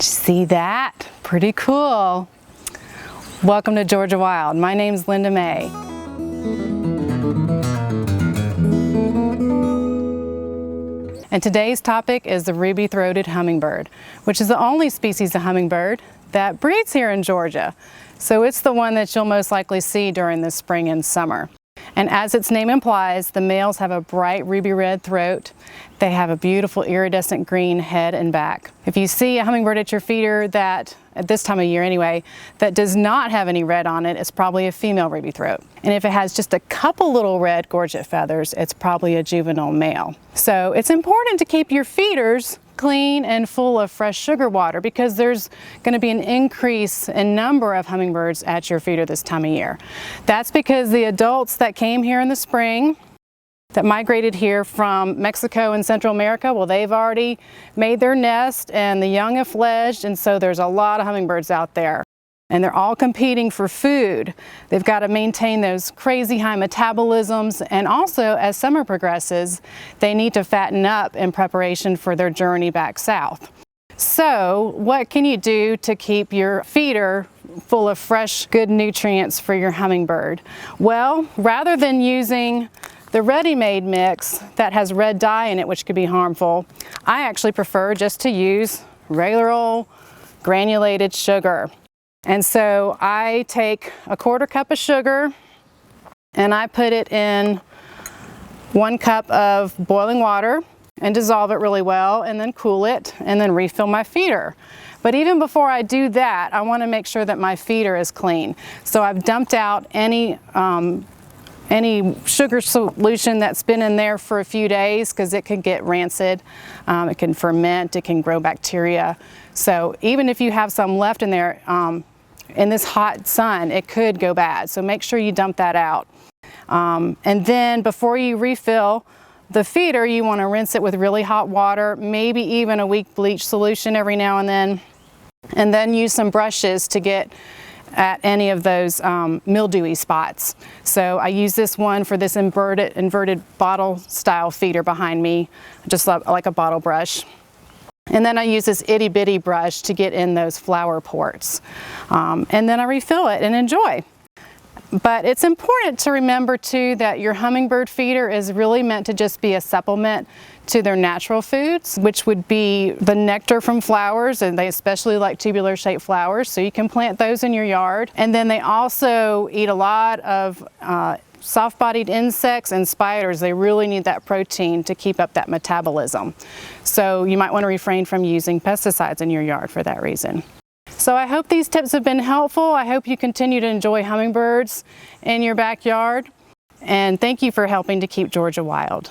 See that? Pretty cool. Welcome to Georgia Wild. My name's Linda May. And today's topic is the ruby-throated hummingbird, which is the only species of hummingbird that breeds here in Georgia. So it's the one that you'll most likely see during the spring and summer. And as its name implies, the males have a bright ruby red throat. They have a beautiful iridescent green head and back. If you see a hummingbird at your feeder that, at this time of year anyway, that does not have any red on it, it's probably a female ruby throat. And if it has just a couple little red gorget feathers, it's probably a juvenile male. So it's important to keep your feeders clean and full of fresh sugar water because there's going to be an increase in number of hummingbirds at your feeder this time of year. That's because the adults that came here in the spring that migrated here from Mexico and Central America, well, they've already made their nest and the young have fledged, and so there's a lot of hummingbirds out there. And they're all competing for food. They've got to maintain those crazy high metabolisms, and also as summer progresses, they need to fatten up in preparation for their journey back south. So what can you do to keep your feeder full of fresh, good nutrients for your hummingbird? Well, rather than using the ready-made mix that has red dye in it, which could be harmful, I actually prefer just to use regular old granulated sugar. And so I take a quarter cup of sugar and I put it in 1 cup of boiling water and dissolve it really well and then cool it and then refill my feeder. But even before I do that, I want to make sure that my feeder is clean. So I've dumped out any sugar solution that's been in there for a few days because it can get rancid, it can ferment, it can grow bacteria. So even if you have some left in there, in this hot sun, it could go bad. So make sure you dump that out. And then before you refill the feeder, you want to rinse it with really hot water, maybe even a weak bleach solution every now and then use some brushes to get at any of those mildewy spots. So I use this one for this inverted bottle style feeder behind me, just like a bottle brush. And then I use this itty bitty brush to get in those flower ports. And then I refill it and enjoy. But it's important to remember too that your hummingbird feeder is really meant to just be a supplement to their natural foods, which would be the nectar from flowers, and they especially like tubular shaped flowers, so you can plant those in your yard. And then they also eat a lot of soft-bodied insects and spiders. They really need that protein to keep up that metabolism. So you might want to refrain from using pesticides in your yard for that reason. So I hope these tips have been helpful. I hope you continue to enjoy hummingbirds in your backyard. And thank you for helping to keep Georgia wild.